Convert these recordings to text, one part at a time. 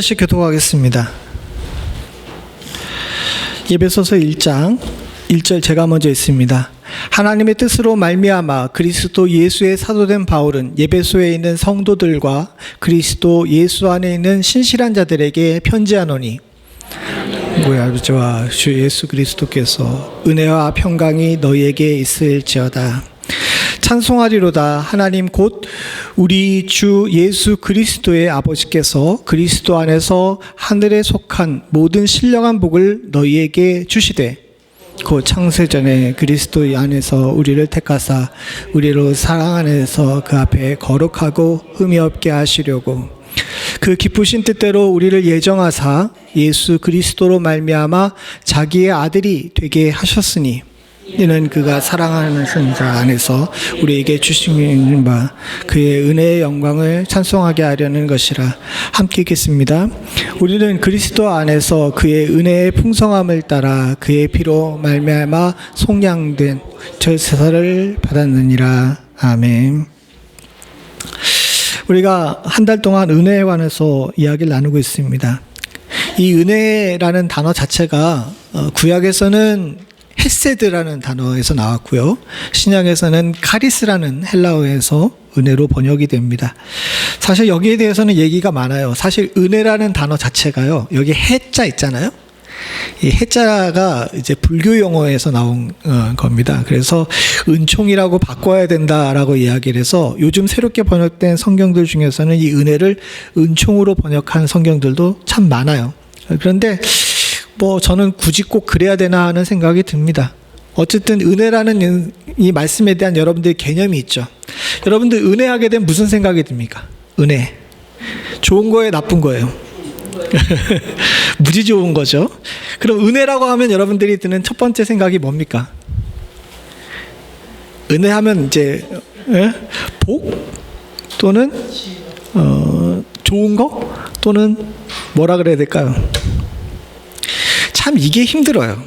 다시 교독하겠습니다. 에베소서 1장 1절 제가 먼저 읽습니다. 하나님의 뜻으로 말미암아 그리스도 예수의 사도된 바울은 에베소에 있는 성도들과 그리스도 예수 안에 있는 신실한 자들에게 편지하노니 우리 아버지와 주 예수 그리스도께서 은혜와 평강이 너희에게 있을지어다. 찬송하리로다. 하나님 곧 우리 주 예수 그리스도의 아버지께서 그리스도 안에서 하늘에 속한 모든 신령한 복을 너희에게 주시되 곧 창세전에 그리스도 안에서 우리를 택하사 우리로 사랑 안에서 그 앞에 거룩하고 흠이 없게 하시려고 그 기쁘신 뜻대로 우리를 예정하사 예수 그리스도로 말미암아 자기의 아들이 되게 하셨으니 이는 그가 사랑하는 자 안에서 우리에게 주시는 바 그의 은혜의 영광을 찬송하게 하려는 것이라. 함께 읽겠습니다. 우리는 그리스도 안에서 그의 은혜의 풍성함을 따라 그의 피로 말미암아 속량된 절세사를 받았느니라. 아멘. 우리가 한 달 동안 은혜에 관해서 이야기를 나누고 있습니다. 이 은혜라는 단어 자체가 구약에서는 헤세드라는 단어에서 나왔고요. 신약에서는 카리스라는 헬라어에서 은혜로 번역이 됩니다. 사실 여기에 대해서는 얘기가 많아요. 사실 은혜라는 단어 자체가요. 여기 해자 있잖아요. 이 해자가 이제 불교 용어에서 나온 겁니다. 그래서 은총이라고 바꿔야 된다라고 이야기를 해서 요즘 새롭게 번역된 성경들 중에서는 이 은혜를 은총으로 번역한 성경들도 참 많아요. 그런데 저는 굳이 꼭 그래야 되나 하는 생각이 듭니다. 어쨌든 은혜라는 이 말씀에 대한 여러분들의 개념이 있죠. 여러분들 은혜하게 되면 무슨 생각이 듭니까? 은혜. 좋은 거예요, 나쁜 거예요? 무지 좋은 거죠. 그럼 은혜라고 하면 여러분들이 드는 첫 번째 생각이 뭡니까? 은혜하면 이제 복 또는 좋은 거 또는 뭐라 그래야 될까요? 참 이게 힘들어요.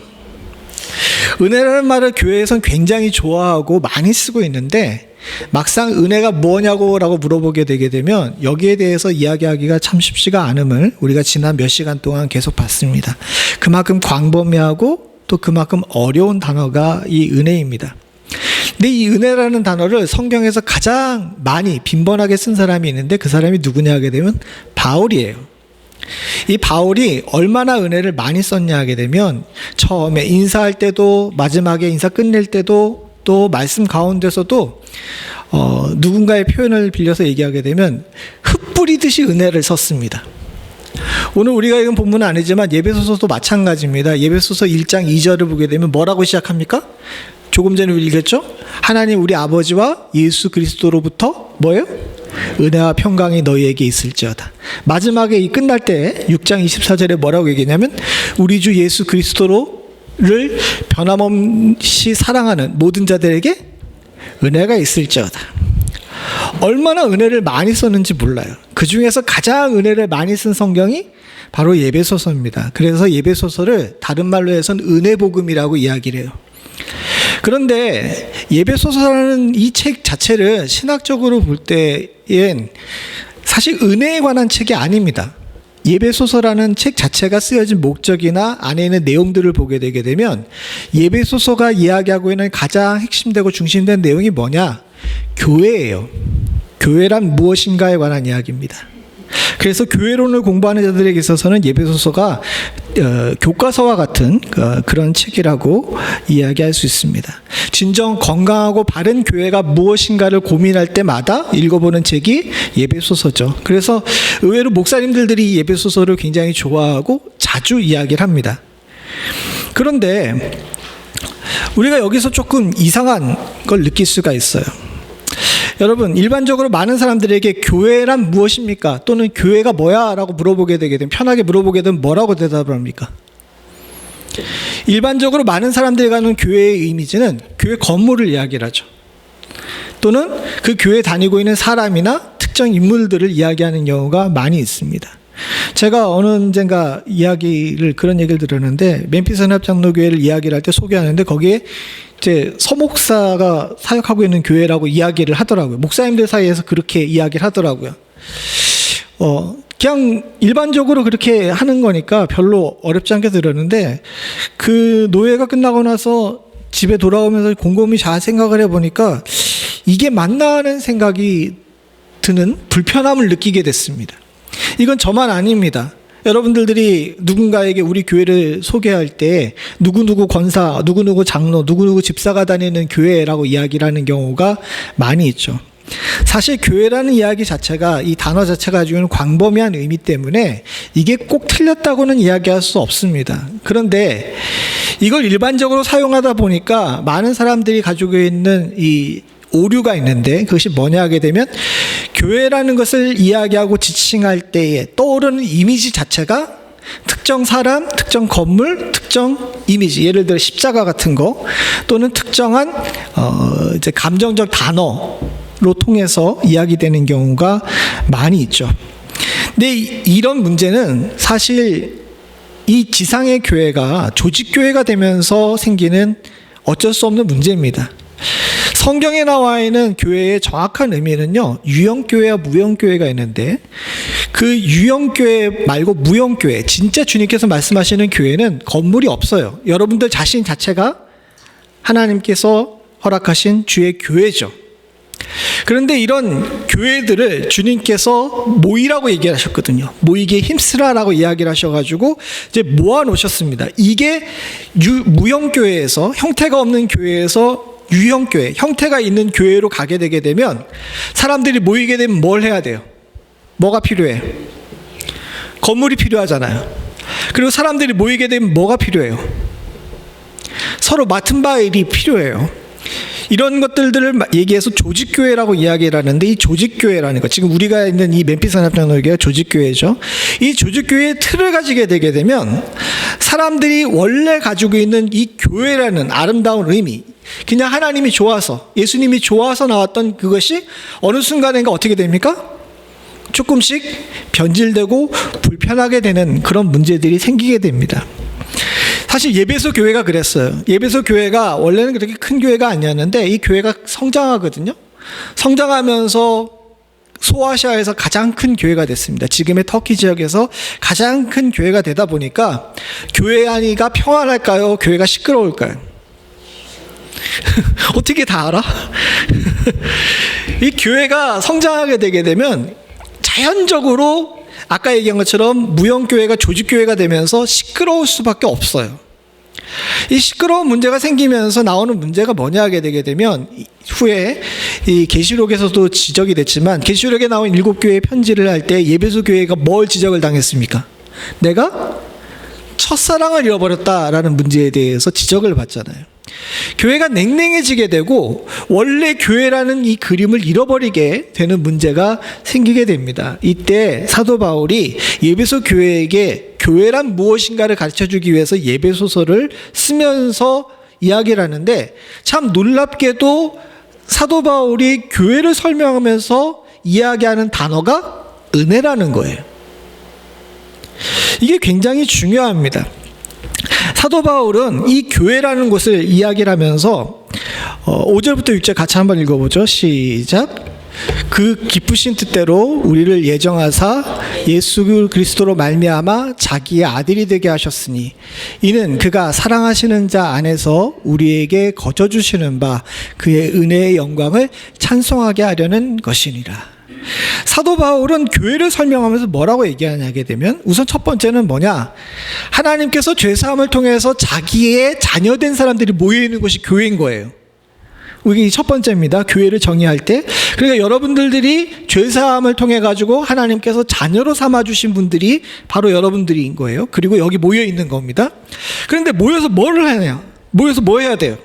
은혜라는 말을 교회에선 굉장히 좋아하고 많이 쓰고 있는데 막상 은혜가 뭐냐고 라고 물어보게 되게 되면 여기에 대해서 이야기하기가 참 쉽지가 않음을 우리가 지난 몇 시간 동안 계속 봤습니다. 그만큼 광범위하고 또 그만큼 어려운 단어가 이 은혜입니다. 근데 이 은혜라는 단어를 성경에서 가장 많이 빈번하게 쓴 사람이 있는데 그 사람이 누구냐 하게 되면 바울이에요. 이 바울이 얼마나 은혜를 많이 썼냐 하게 되면 처음에 인사할 때도 마지막에 인사 끝낼 때도 또 말씀 가운데서도 누군가의 표현을 빌려서 얘기하게 되면 흩뿌리듯이 은혜를 썼습니다. 오늘 우리가 읽은 본문은 아니지만 예배소서도 마찬가지입니다. 예배소서 1장 2절을 보게 되면 뭐라고 시작합니까? 조금 전에 읽었죠? 하나님 우리 아버지와 예수 그리스도로부터 뭐예요? 은혜와 평강이 너희에게 있을지어다. 마지막에 이 끝날 때 6장 24절에 뭐라고 얘기했냐면 우리 주 예수 그리스도를 변함없이 사랑하는 모든 자들에게 은혜가 있을지어다. 얼마나 은혜를 많이 썼는지 몰라요. 그 중에서 가장 은혜를 많이 쓴 성경이 바로 예배소서입니다. 그래서 예배소서를 다른 말로 해서는 은혜복음이라고 이야기를 해요. 그런데 예배소서라는 이 책 자체를 신학적으로 볼 때엔 사실 은혜에 관한 책이 아닙니다. 예배소서라는 책 자체가 쓰여진 목적이나 안에 있는 내용들을 보게 되게 되면 예배소서가 이야기하고 있는 가장 핵심되고 중심된 내용이 뭐냐? 교회예요. 교회란 무엇인가에 관한 이야기입니다. 그래서 교회론을 공부하는 자들에게 있어서는 예배소서가 교과서와 같은 그런 책이라고 이야기할 수 있습니다. 진정 건강하고 바른 교회가 무엇인가를 고민할 때마다 읽어보는 책이 예배소서죠. 그래서 의외로 목사님들이 예배소서를 굉장히 좋아하고 자주 이야기를 합니다. 그런데 우리가 여기서 조금 이상한 걸 느낄 수가 있어요. 여러분 일반적으로 많은 사람들에게 교회란 무엇입니까? 또는 교회가 뭐야? 라고 물어보게 되게 되면 편하게 물어보게 되면 뭐라고 대답을 합니까? 일반적으로 많은 사람들이 가는 교회의 이미지는 교회 건물을 이야기를 하죠. 또는 그 교회에 다니고 있는 사람이나 특정 인물들을 이야기하는 경우가 많이 있습니다. 제가 어느 언젠가 그런 얘기를 들었는데 멤피스 연합장로교회를 이야기를 할 때 소개하는데 거기에 이제 서목사가 사역하고 있는 교회라고 이야기를 하더라고요. 목사님들 사이에서 그렇게 이야기를 하더라고요. 그냥 일반적으로 그렇게 하는 거니까 별로 어렵지 않게 들었는데, 그 노예가 끝나고 나서 집에 돌아오면서 곰곰이 잘 생각을 해보니까 이게 맞나 하는 생각이 드는 불편함을 느끼게 됐습니다. 이건 저만 아닙니다. 여러분들이 누군가에게 우리 교회를 소개할 때 누구누구 권사, 누구누구 장로, 누구누구 집사가 다니는 교회라고 이야기를 하는 경우가 많이 있죠. 사실 교회라는 이야기 자체가, 이 단어 자체가 가지고 있는 광범위한 의미 때문에 이게 꼭 틀렸다고는 이야기할 수 없습니다. 그런데 이걸 일반적으로 사용하다 보니까 많은 사람들이 가지고 있는 이 오류가 있는데, 그것이 뭐냐 하게 되면 교회라는 것을 이야기하고 지칭할 때에 떠오르는 이미지 자체가 특정 사람, 특정 건물, 특정 이미지, 예를 들어 십자가 같은 거, 또는 특정한 이제 감정적 단어로 통해서 이야기되는 경우가 많이 있죠. 근데 이런 문제는 사실 이 지상의 교회가 조직교회가 되면서 생기는 어쩔 수 없는 문제입니다. 성경에 나와 있는 교회의 정확한 의미는요, 유형교회와 무형교회가 있는데, 그 유형교회 말고 무형교회, 진짜 주님께서 말씀하시는 교회는 건물이 없어요. 여러분들 자신 자체가 하나님께서 허락하신 주의 교회죠. 그런데 이런 교회들을 주님께서 모이라고 얘기하셨거든요. 모이기에 힘쓰라라고 이야기를 하셔가지고 이제 모아놓으셨습니다. 이게 무형교회에서, 형태가 없는 교회에서 유형교회, 형태가 있는 교회로 가게 되게 되면 사람들이 모이게 되면 뭘 해야 돼요? 뭐가 필요해? 건물이 필요하잖아요. 그리고 사람들이 모이게 되면 뭐가 필요해요? 서로 맡은 바의 일이 필요해요. 이런 것들을 얘기해서 조직교회라고 이야기를 하는데, 이 조직교회라는 것, 지금 우리가 있는 이 멤피스 산업장로교회가 조직교회죠. 이 조직교회의 틀을 가지게 되게 되면 사람들이 원래 가지고 있는 이 교회라는 아름다운 의미, 그냥 하나님이 좋아서, 예수님이 좋아서 나왔던 그것이 어느 순간인가 어떻게 됩니까? 조금씩 변질되고 불편하게 되는 그런 문제들이 생기게 됩니다. 사실 예배소 교회가 그랬어요. 예배소 교회가 원래는 그렇게 큰 교회가 아니었는데 이 교회가 성장하거든요. 성장하면서 소아시아에서 가장 큰 교회가 됐습니다. 지금의 터키 지역에서 가장 큰 교회가 되다 보니까 교회 안이가 평안할까요? 교회가 시끄러울까요? 어떻게 다 알아? 이 교회가 성장하게 되게 되면 자연적으로 아까 얘기한 것처럼 무형교회가 조직교회가 되면서 시끄러울 수밖에 없어요. 이 시끄러운 문제가 생기면서 나오는 문제가 뭐냐 하게 되게 되면, 후에 이 계시록에서도 지적이 됐지만, 계시록에 나온 7교회의 편지를 할 때 예배소 교회가 뭘 지적을 당했습니까? 내가 첫사랑을 잃어버렸다라는 문제에 대해서 지적을 받잖아요. 교회가 냉랭해지게 되고 원래 교회라는 이 그림을 잃어버리게 되는 문제가 생기게 됩니다. 이때 사도 바울이 예배소 교회에게 교회란 무엇인가를 가르쳐주기 위해서 예배소서를 쓰면서 이야기를 하는데, 참 놀랍게도 사도 바울이 교회를 설명하면서 이야기하는 단어가 은혜라는 거예요. 이게 굉장히 중요합니다. 사도 바울은 이 교회라는 것을 이야기를 하면서 5절부터 6절 같이 한번 읽어보죠. 시작. 그 기쁘신 뜻대로 우리를 예정하사 예수 그리스도로 말미암아 자기의 아들이 되게 하셨으니, 이는 그가 사랑하시는 자 안에서 우리에게 거저 주시는 바 그의 은혜의 영광을 찬송하게 하려는 것이니라. 사도 바울은 교회를 설명하면서 뭐라고 얘기하냐게 되면, 우선 첫 번째는 뭐냐, 하나님께서 죄사함을 통해서 자기의 자녀된 사람들이 모여있는 것이 교회인 거예요. 이게 첫 번째입니다. 교회를 정의할 때. 그러니까 여러분들이 죄사함을 통해 가지고 하나님께서 자녀로 삼아주신 분들이 바로 여러분들인 거예요. 그리고 여기 모여있는 겁니다. 그런데 모여서 뭐를 하냐, 모여서 뭐 해야 돼요?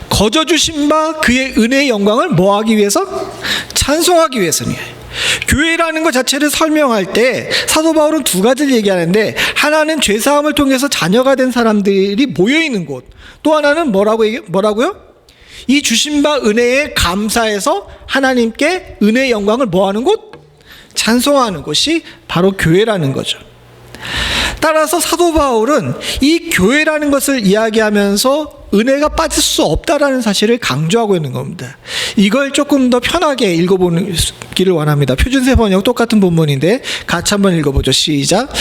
거저 주신 바 그의 은혜의 영광을 뭐 하기 위해서? 찬송하기 위해서니. 교회라는 것 자체를 설명할 때 사도 바울은 두 가지를 얘기하는데, 하나는 죄사함을 통해서 자녀가 된 사람들이 모여있는 곳, 또 하나는 뭐라고요? 이 주신 바 은혜에 감사해서 하나님께 은혜의 영광을 뭐 하는 곳? 찬송하는 곳이 바로 교회라는 거죠. 따라서 사도 바울은 이 교회라는 것을 이야기하면서 은혜가 빠질 수 없다라는 사실을 강조하고 있는 겁니다. 이걸 조금 더 편하게 읽어보기를 원합니다. 표준세 번역 똑같은 본문인데 같이 한번 읽어보죠. 시작.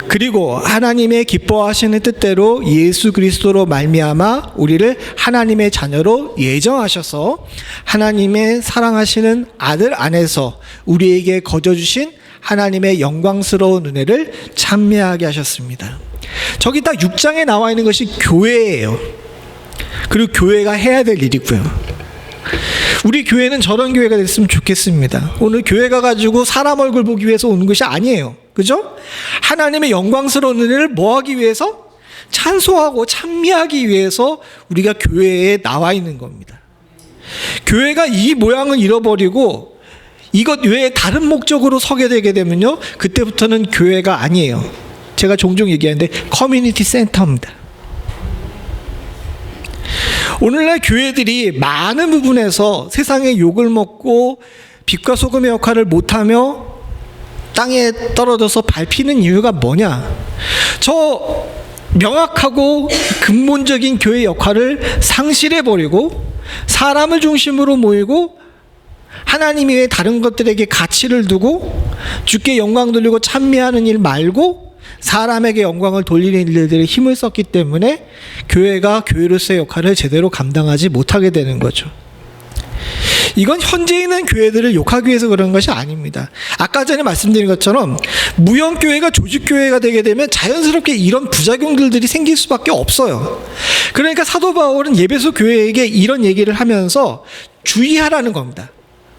그리고 하나님의 기뻐하시는 뜻대로 예수 그리스도로 말미암아 우리를 하나님의 자녀로 예정하셔서 하나님의 사랑하시는 아들 안에서 우리에게 거저 주신 하나님의 영광스러운 은혜를 찬미하게 하셨습니다. 저기 딱 6장에 나와 있는 것이 교회예요. 그리고 교회가 해야 될 일이고요. 우리 교회는 저런 교회가 됐으면 좋겠습니다. 오늘 교회 가가지고 사람 얼굴 보기 위해서 오는 것이 아니에요. 그죠? 하나님의 영광스러운 은혜를 뭐 하기 위해서? 찬송하고 찬미하기 위해서 우리가 교회에 나와 있는 겁니다. 교회가 이 모양을 잃어버리고 이것 외에 다른 목적으로 서게 되게 되면요, 그때부터는 교회가 아니에요. 제가 종종 얘기하는데 커뮤니티 센터입니다. 오늘날 교회들이 많은 부분에서 세상의 욕을 먹고 빛과 소금의 역할을 못하며 땅에 떨어져서 밟히는 이유가 뭐냐? 저 명확하고 근본적인 교회 역할을 상실해버리고 사람을 중심으로 모이고 하나님 외에 다른 것들에게 가치를 두고 주께 영광 돌리고 찬미하는 일 말고 사람에게 영광을 돌리는 일들에 힘을 썼기 때문에 교회가 교회로서의 역할을 제대로 감당하지 못하게 되는 거죠. 이건 현재 있는 교회들을 욕하기 위해서 그런 것이 아닙니다. 아까 전에 말씀드린 것처럼 무형교회가 조직교회가 되게 되면 자연스럽게 이런 부작용들이 생길 수밖에 없어요. 그러니까 사도 바울은 에베소 교회에게 이런 얘기를 하면서 주의하라는 겁니다.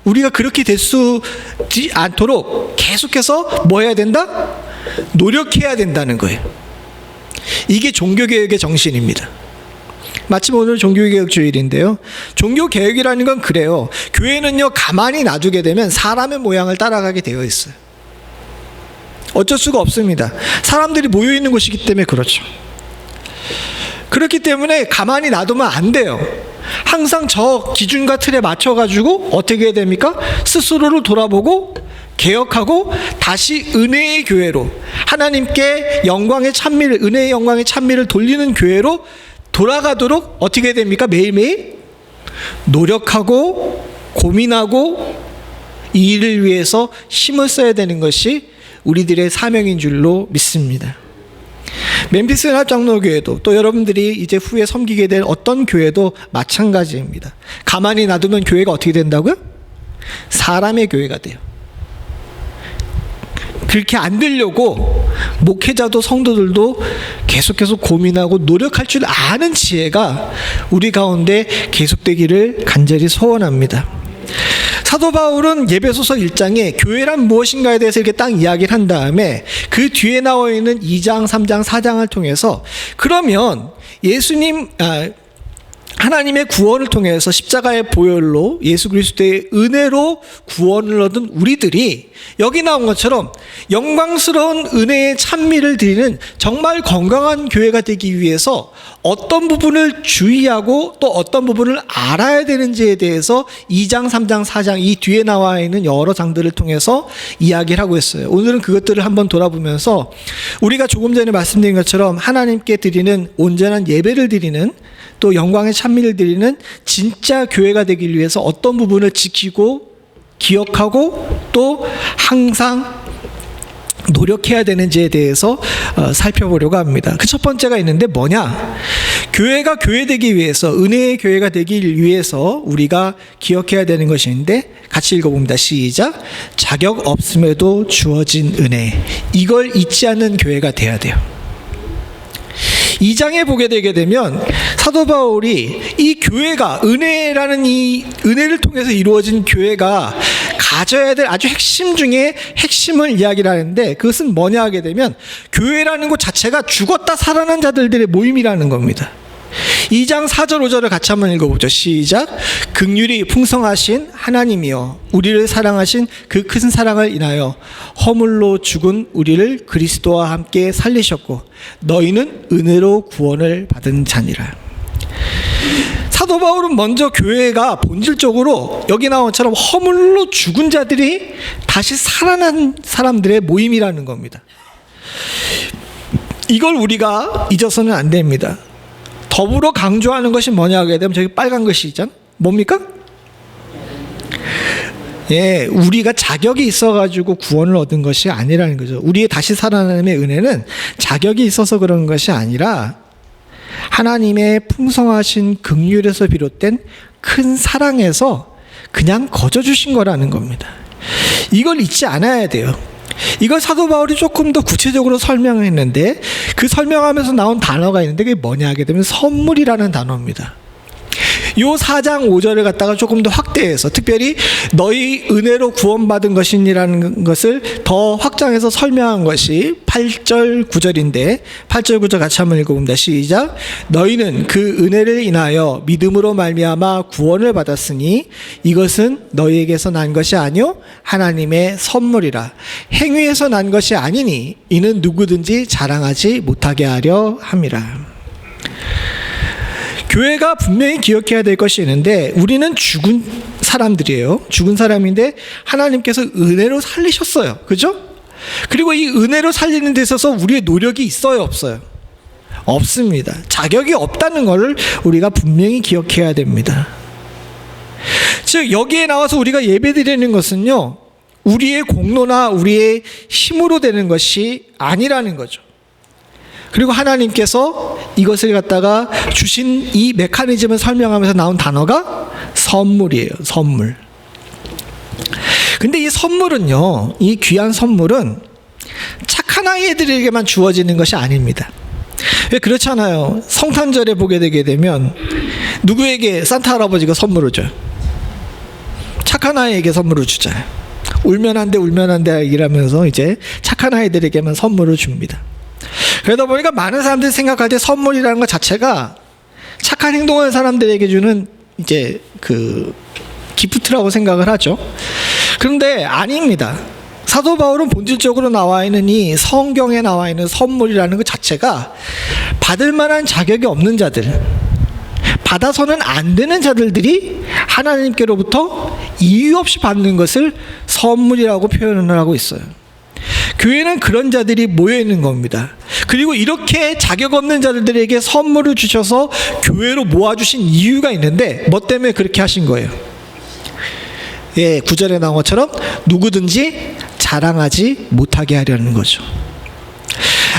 우리가 그렇게 될 수 않도록 계속해서 뭐 해야 된다? 노력해야 된다는 거예요. 이게 종교개혁의 정신입니다. 마침 오늘 종교개혁 주일인데요. 종교개혁이라는 건 그래요. 교회는요, 가만히 놔두게 되면 사람의 모양을 따라가게 되어 있어요. 어쩔 수가 없습니다. 사람들이 모여있는 곳이기 때문에 그렇죠. 그렇기 때문에 가만히 놔두면 안 돼요. 항상 저 기준과 틀에 맞춰가지고 어떻게 해야 됩니까? 스스로를 돌아보고 개혁하고 다시 은혜의 교회로, 하나님께 영광의 찬미를, 은혜의 영광의 찬미를 돌리는 교회로 돌아가도록 어떻게 해야 됩니까? 매일매일 노력하고 고민하고 이 일을 위해서 힘을 써야 되는 것이 우리들의 사명인 줄로 믿습니다. 멤피스 연합장로교회도 또 여러분들이 이제 후에 섬기게 될 어떤 교회도 마찬가지입니다. 가만히 놔두면 교회가 어떻게 된다고요? 사람의 교회가 돼요. 그렇게 안 되려고 목회자도 성도들도 계속해서 고민하고 노력할 줄 아는 지혜가 우리 가운데 계속되기를 간절히 소원합니다. 사도 바울은 예배소서 1장에 교회란 무엇인가에 대해서 이렇게 딱 이야기를 한 다음에 그 뒤에 나와 있는 2장, 3장, 4장을 통해서 그러면 하나님의 구원을 통해서 십자가의 보혈로 예수 그리스도의 은혜로 구원을 얻은 우리들이 여기 나온 것처럼 영광스러운 은혜의 찬미를 드리는 정말 건강한 교회가 되기 위해서 어떤 부분을 주의하고 또 어떤 부분을 알아야 되는지에 대해서 2장, 3장, 4장 이 뒤에 나와 있는 여러 장들을 통해서 이야기를 하고 있어요. 오늘은 그것들을 한번 돌아보면서 우리가 조금 전에 말씀드린 것처럼 하나님께 드리는 온전한 예배를 드리는 또 영광의 찬미를 드리는 진짜 교회가 되기 위해서 어떤 부분을 지키고 기억하고 또 항상 노력해야 되는지에 대해서 살펴보려고 합니다. 그 첫 번째가 있는데 뭐냐? 교회가 교회되기 위해서, 은혜의 교회가 되기 위해서 우리가 기억해야 되는 것인데 같이 읽어봅니다. 시작. 자격 없음에도 주어진 은혜. 이걸 잊지 않는 교회가 돼야 돼요. 2장에 보게 되게 되면 사도 바울이 이 교회가 은혜라는 이 은혜를 통해서 이루어진 교회가 가져야 될 아주 핵심 중에 핵심을 이야기를 하는데 그것은 뭐냐 하게 되면 교회라는 것 자체가 죽었다 살아난 자들의 모임이라는 겁니다. 2장 4절 5절을 같이 한번 읽어보죠. 시작. 긍휼이 풍성하신 하나님이여 우리를 사랑하신 그 큰 사랑을 인하여 허물로 죽은 우리를 그리스도와 함께 살리셨고 너희는 은혜로 구원을 받은 자니라. 사도 바울은 먼저 교회가 본질적으로 여기 나온 것처럼 허물로 죽은 자들이 다시 살아난 사람들의 모임이라는 겁니다. 이걸 우리가 잊어서는 안 됩니다. 더불어 강조하는 것이 뭐냐 하게 되면 저기 빨간 것이 있잖아. 뭡니까? 예, 우리가 자격이 있어가지고 구원을 얻은 것이 아니라는 거죠. 우리의 다시 살아남의 은혜는 자격이 있어서 그런 것이 아니라 하나님의 풍성하신 긍휼에서 비롯된 큰 사랑에서 그냥 거저 주신 거라는 겁니다. 이걸 잊지 않아야 돼요. 이걸 사도 바울이 조금 더 구체적으로 설명했는데 그 설명하면서 나온 단어가 있는데 그게 뭐냐 하게 되면 선물이라는 단어입니다. 요 4장 5절을 갖다가 조금 더 확대해서 특별히 너희 은혜로 구원받은 것이니라는 것을 더 확장해서 설명한 것이 8절 9절인데 8절 9절 같이 한번 읽어봅니다. 시작. 너희는 그 은혜를 인하여 믿음으로 말미암아 구원을 받았으니 이것은 너희에게서 난 것이 아니요 하나님의 선물이라. 행위에서 난 것이 아니니 이는 누구든지 자랑하지 못하게 하려 함이라. 교회가 분명히 기억해야 될 것이 있는데 우리는 죽은 사람들이에요. 죽은 사람인데 하나님께서 은혜로 살리셨어요. 그죠? 그리고 이 은혜로 살리는 데 있어서 우리의 노력이 있어요? 없어요? 없습니다. 자격이 없다는 것을 우리가 분명히 기억해야 됩니다. 즉 여기에 나와서 우리가 예배드리는 것은요 우리의 공로나 우리의 힘으로 되는 것이 아니라는 거죠. 그리고 하나님께서 이것을 갖다가 주신 이 메커니즘을 설명하면서 나온 단어가 선물이에요. 선물. 근데 이 선물은요, 이 귀한 선물은 착한 아이들에게만 주어지는 것이 아닙니다. 왜 그렇잖아요. 성탄절에 보게 되게 되면 누구에게 산타 할아버지가 선물을 줘요? 착한 아이에게 선물을 주잖아요. 울면 안 돼, 울면 안 돼 이러면서 이제 착한 아이들에게만 선물을 줍니다. 그러다 보니까 많은 사람들이 생각할 때 선물이라는 것 자체가 착한 행동하는 사람들에게 주는 이제 그 기프트라고 생각을 하죠. 그런데 아닙니다. 사도 바울은 본질적으로 나와 있는 이 성경에 나와 있는 선물이라는 것 자체가 받을 만한 자격이 없는 자들, 받아서는 안 되는 자들이 하나님께로부터 이유 없이 받는 것을 선물이라고 표현을 하고 있어요. 교회는 그런 자들이 모여 있는 겁니다. 그리고 이렇게 자격 없는 자들에게 선물을 주셔서 교회로 모아주신 이유가 있는데 뭐 때문에 그렇게 하신 거예요? 예, 9절에 나온 것처럼 누구든지 자랑하지 못하게 하려는 거죠.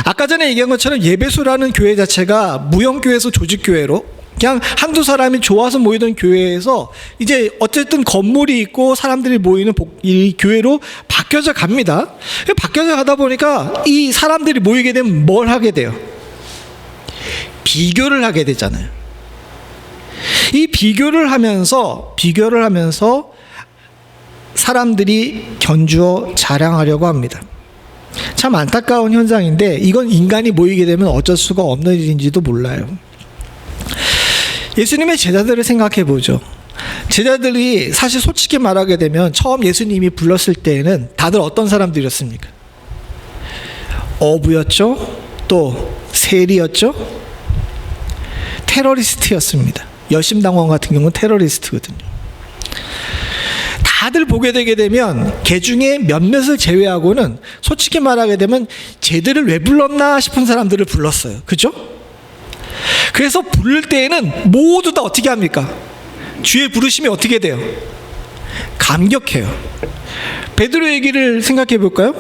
아까 전에 얘기한 것처럼 예배소라는 교회 자체가 무형교회에서 조직교회로 그냥 한두 사람이 좋아서 모이던 교회에서 이제 어쨌든 건물이 있고 사람들이 모이는 이 교회로 바뀌어져 갑니다. 바뀌어져 가다 보니까 이 사람들이 모이게 되면 뭘 하게 돼요? 비교를 하게 되잖아요. 이 비교를 하면서 사람들이 견주어 자랑하려고 합니다. 참 안타까운 현상인데 이건 인간이 모이게 되면 어쩔 수가 없는 일인지도 몰라요. 예수님의 제자들을 생각해 보죠. 제자들이 사실 솔직히 말하게 되면 처음 예수님이 불렀을 때에는 다들 어떤 사람들이었습니까? 어부였죠. 또 세리였죠. 테러리스트였습니다. 여심당원 같은 경우는 테러리스트거든요. 다들 보게 되게 되면 개 중에 몇몇을 제외하고는 솔직히 말하게 되면 쟤들을 왜 불렀나 싶은 사람들을 불렀어요. 그죠? 그래서 부를 때에는 모두 다 어떻게 합니까? 주의 부르심이 어떻게 돼요? 감격해요. 베드로 얘기를 생각해 볼까요?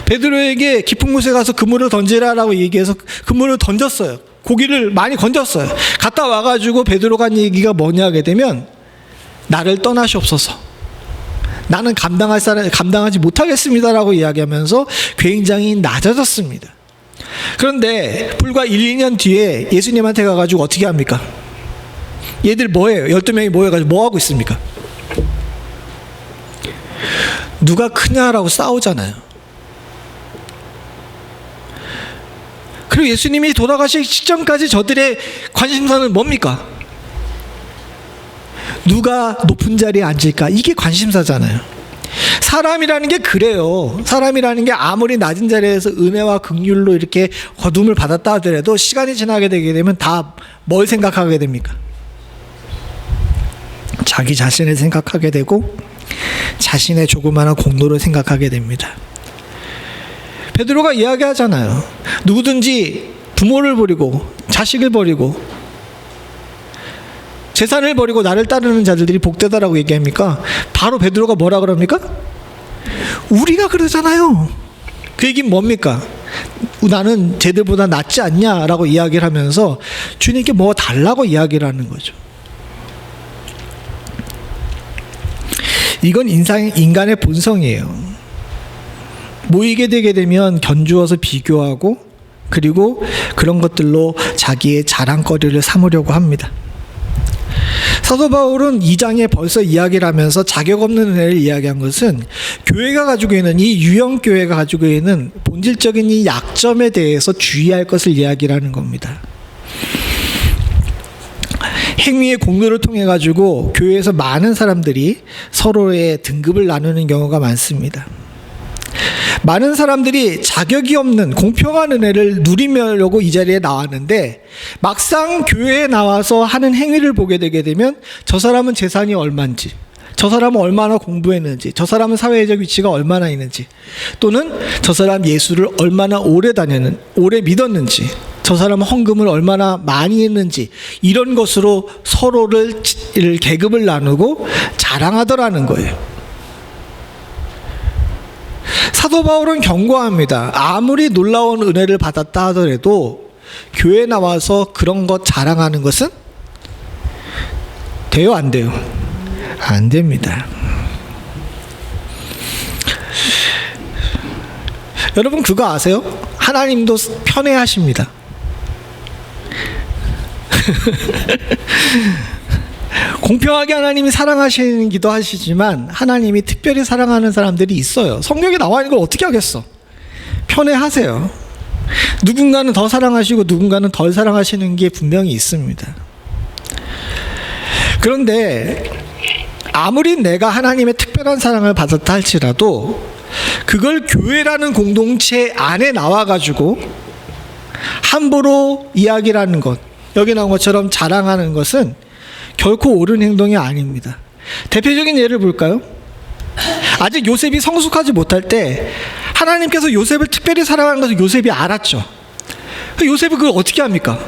베드로에게 깊은 곳에 가서 그물을 던지라라고 얘기해서 그물을 던졌어요. 고기를 많이 건졌어요. 갔다 와가지고 베드로가 한 얘기가 뭐냐 하게 되면 나를 떠나시옵소서. 나는 감당하지 못하겠습니다라고 이야기하면서 굉장히 낮아졌습니다. 그런데 불과 1, 2년 뒤에 예수님한테 가가지고 어떻게 합니까? 얘들 뭐예요? 12명이 모여가지고 뭐하고 있습니까? 누가 크냐라고 싸우잖아요. 그리고 예수님이 돌아가시기 직전까지 저들의 관심사는 뭡니까? 누가 높은 자리에 앉을까? 이게 관심사잖아요. 사람이라는 게 그래요. 사람이라는 게 아무리 낮은 자리에서 은혜와 긍휼로 이렇게 거둠을 받았다 하더라도 시간이 지나게 되게 되면 다 뭘 생각하게 됩니까? 자기 자신을 생각하게 되고 자신의 조그마한 공로를 생각하게 됩니다. 베드로가 이야기하잖아요. 누구든지 부모를 버리고 자식을 버리고 재산을 버리고 나를 따르는 자들이 복되다라고 얘기합니까? 바로 베드로가 뭐라 그럽니까? 우리가 그러잖아요. 그 얘기는 뭡니까? 나는 쟤들보다 낫지 않냐라고 이야기를 하면서 주님께 뭐 달라고 이야기를 하는 거죠. 이건 인간의 본성이에요. 모이게 되게 되면 견주어서 비교하고 그리고 그런 것들로 자기의 자랑거리를 삼으려고 합니다. 사도 바울은 2장에 벌써 이야기를 하면서 자격 없는 은혜를 이야기한 것은 교회가 가지고 있는 이 유형교회가 가지고 있는 본질적인 이 약점에 대해서 주의할 것을 이야기를 하는 겁니다. 행위의 공로를 통해 가지고 교회에서 많은 사람들이 서로의 등급을 나누는 경우가 많습니다. 많은 사람들이 자격이 없는 공평한 은혜를 누리려고 이 자리에 나왔는데 막상 교회에 나와서 하는 행위를 보게 되게 되면 저 사람은 재산이 얼마인지, 저 사람은 얼마나 공부했는지, 저 사람은 사회적 위치가 얼마나 있는지, 또는 저 사람 예수를 얼마나 오래 믿었는지, 저 사람은 헌금을 얼마나 많이 했는지, 이런 것으로 서로를 계급을 나누고 자랑하더라는 거예요. 사도 바울은 경고합니다. 아무리 놀라운 은혜를 받았다 하더라도 교회에 나와서 그런 것 자랑하는 것은 돼요, 안 돼요? 안 됩니다. 여러분 그거 아세요? 하나님도 편애하십니다. 공평하게 하나님이 사랑하시는 기도 하시지만 하나님이 특별히 사랑하는 사람들이 있어요. 성경에 나와 있는 걸 어떻게 하겠어? 편애하세요. 누군가는 더 사랑하시고 누군가는 덜 사랑하시는 게 분명히 있습니다. 그런데 아무리 내가 하나님의 특별한 사랑을 받았다 할지라도 그걸 교회라는 공동체 안에 나와가지고 함부로 이야기를 하는 것, 여기 나온 것처럼 자랑하는 것은 결코 옳은 행동이 아닙니다. 대표적인 예를 볼까요? 아직 요셉이 성숙하지 못할 때 하나님께서 요셉을 특별히 사랑하는 것을 요셉이 알았죠. 요셉이 그걸 어떻게 합니까?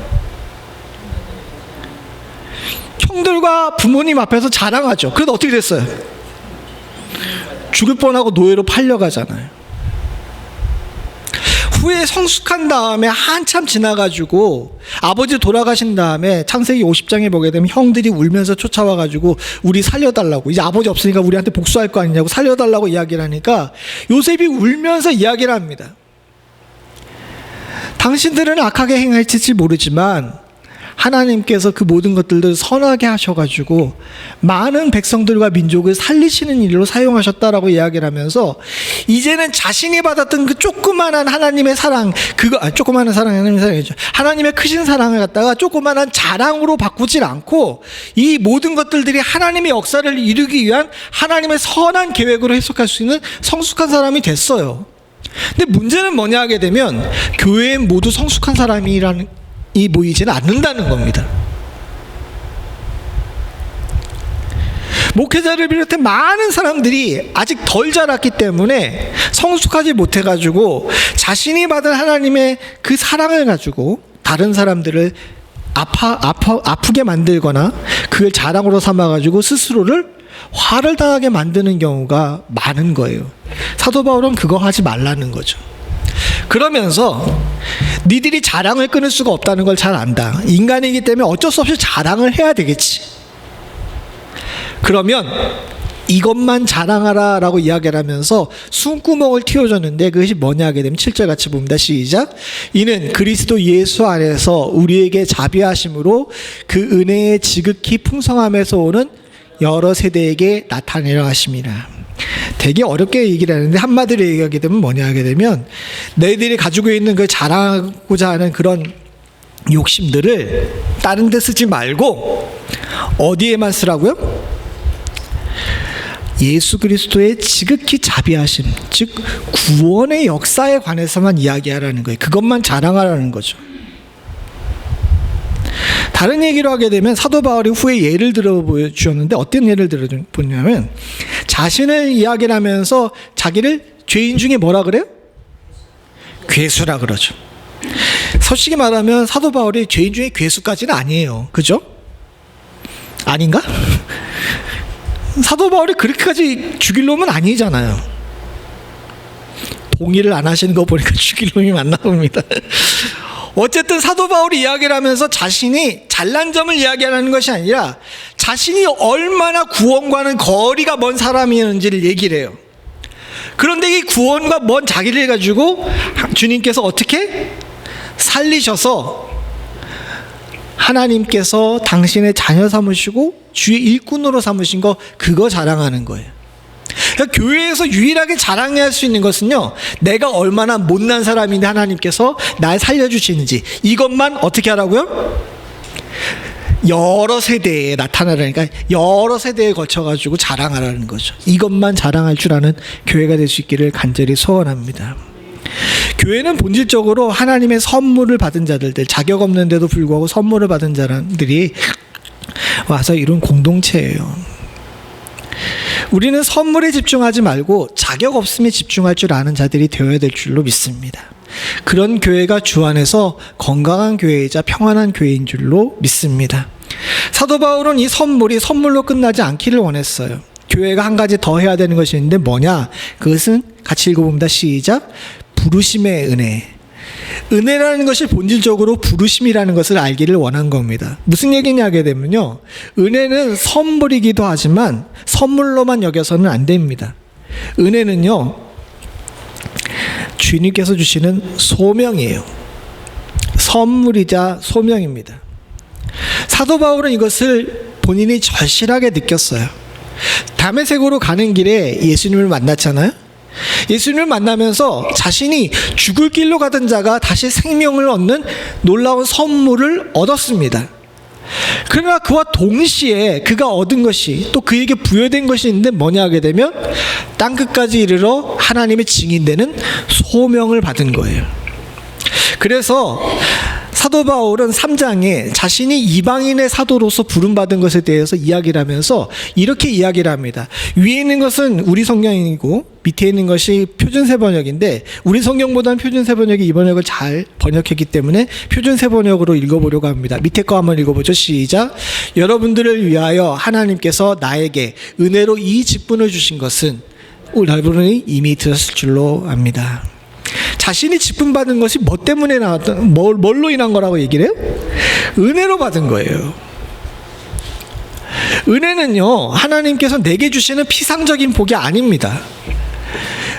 형들과 부모님 앞에서 자랑하죠. 그래도 어떻게 됐어요? 죽을 뻔하고 노예로 팔려가잖아요. 후에 성숙한 다음에 한참 지나가지고 아버지 돌아가신 다음에 창세기 50장에 보게 되면 형들이 울면서 쫓아와가지고 우리 살려달라고, 이제 아버지 없으니까 우리한테 복수할 거 아니냐고 살려달라고 이야기를 하니까 요셉이 울면서 이야기를 합니다. 당신들은 악하게 행할지 모르지만 하나님께서 그 모든 것들을 선하게 하셔가지고 많은 백성들과 민족을 살리시는 일로 사용하셨다라고 이야기를 하면서 이제는 자신이 받았던 그 조그만한 하나님의 사랑, 조그만한 사랑이 하나님의 사랑이죠. 하나님의 크신 사랑을 갖다가 조그만한 자랑으로 바꾸질 않고 이 모든 것들이 하나님의 역사를 이루기 위한 하나님의 선한 계획으로 해석할 수 있는 성숙한 사람이 됐어요. 근데 문제는 뭐냐 하게 되면 교회에 모두 성숙한 사람이라는 이 모이지는 않는다는 겁니다. 목회자를 비롯해 많은 사람들이 아직 덜 자랐기 때문에 성숙하지 못해가지고 자신이 받은 하나님의 그 사랑을 가지고 다른 사람들을 아프게 만들거나 그걸 자랑으로 삼아가지고 스스로를 화를 당하게 만드는 경우가 많은 거예요. 사도 바울은 그거 하지 말라는 거죠. 그러면서 니들이 자랑을 끊을 수가 없다는 걸 잘 안다. 인간이기 때문에 어쩔 수 없이 자랑을 해야 되겠지. 그러면 이것만 자랑하라 라고 이야기를 하면서 숨구멍을 틔워줬는데 그것이 뭐냐 하게 되면 7절 같이 봅니다. 시작. 이는 그리스도 예수 안에서 우리에게 자비하심으로 그 은혜의 지극히 풍성함에서 오는 여러 세대에게 나타내려 하심이라. 되게 어렵게 얘기를 하는데 한마디로 얘기하게 되면 뭐냐 하게 되면 너희들이 가지고 있는 그 자랑하고자 하는 그런 욕심들을 다른 데 쓰지 말고 어디에만 쓰라고요? 예수 그리스도의 지극히 자비하심, 즉 구원의 역사에 관해서만 이야기하라는 거예요. 그것만 자랑하라는 거죠. 다른 얘기로 하게 되면 사도 바울이 후에 예를 들어 보여주셨는데 어떤 예를 들어 보냐면 자신을 이야기를 하면서 자기를 죄인 중에 뭐라 그래요? 괴수라 그러죠. 솔직히 말하면 사도 바울이 죄인 중에 괴수까지는 아니에요. 그죠? 아닌가? 사도 바울이 그렇게까지 죽일 놈은 아니잖아요. 동의를 안 하시는 거 보니까 죽일 놈이 맞나 봅니다. 어쨌든 사도 바울이 이야기를 하면서 자신이 잘난 점을 이야기하는 것이 아니라 자신이 얼마나 구원과는 거리가 먼 사람이었는지를 얘기를 해요. 그런데 이 구원과 먼 자기를 가지고 주님께서 어떻게 살리셔서 하나님께서 당신의 자녀 삼으시고 주의 일꾼으로 삼으신 거, 그거 자랑하는 거예요. 그러니까 교회에서 유일하게 자랑해야 할 수 있는 것은요, 내가 얼마나 못난 사람인데 하나님께서 날 살려주시는지, 이것만 어떻게 하라고요? 여러 세대에 나타나라니까, 여러 세대에 걸쳐가지고 자랑하라는 거죠. 이것만 자랑할 줄 아는 교회가 될 수 있기를 간절히 소원합니다. 교회는 본질적으로 하나님의 선물을 받은 자들, 자격 없는데도 불구하고 선물을 받은 자들이 와서 이룬 공동체예요. 우리는 선물에 집중하지 말고 자격 없음에 집중할 줄 아는 자들이 되어야 될 줄로 믿습니다. 그런 교회가 주 안에서 건강한 교회이자 평안한 교회인 줄로 믿습니다. 사도 바울은 이 선물이 선물로 끝나지 않기를 원했어요. 교회가 한 가지 더 해야 되는 것이 있는데 뭐냐? 그것은 같이 읽어봅니다. 시작. 부르심의 은혜. 은혜라는 것이 본질적으로 부르심이라는 것을 알기를 원한 겁니다. 무슨 얘기냐 하게 되면요, 은혜는 선물이기도 하지만 선물로만 여겨서는 안 됩니다. 은혜는요, 주님께서 주시는 소명이에요. 선물이자 소명입니다. 사도 바울은 이것을 본인이 절실하게 느꼈어요. 다메섹으로 가는 길에 예수님을 만났잖아요. 예수님을 만나면서 자신이 죽을 길로 가던 자가 다시 생명을 얻는 놀라운 선물을 얻었습니다. 그러나 그와 동시에 그가 얻은 것이, 또 그에게 부여된 것이 있는데 뭐냐 하게 되면 땅끝까지 이르러 하나님의 증인되는 소명을 받은 거예요. 그래서 사도 바울은 3장에 자신이 이방인의 사도로서 부름받은 것에 대해서 이야기를 하면서 이렇게 이야기를 합니다. 위에 있는 것은 우리 성경이고 밑에 있는 것이 표준세 번역인데, 우리 성경보다는 표준세 번역이 이 번역을 잘 번역했기 때문에 표준세 번역으로 읽어보려고 합니다. 밑에 거 한번 읽어보죠. 시작. 여러분들을 위하여 하나님께서 나에게 은혜로 이 직분을 주신 것은 여러분이 이미 들었을 줄로 압니다. 자신이 직분 받은 것이 뭐 때문에 나왔던, 뭘로 인한 거라고 얘기를 해요? 은혜로 받은 거예요. 은혜는요, 하나님께서 내게 주시는 피상적인 복이 아닙니다.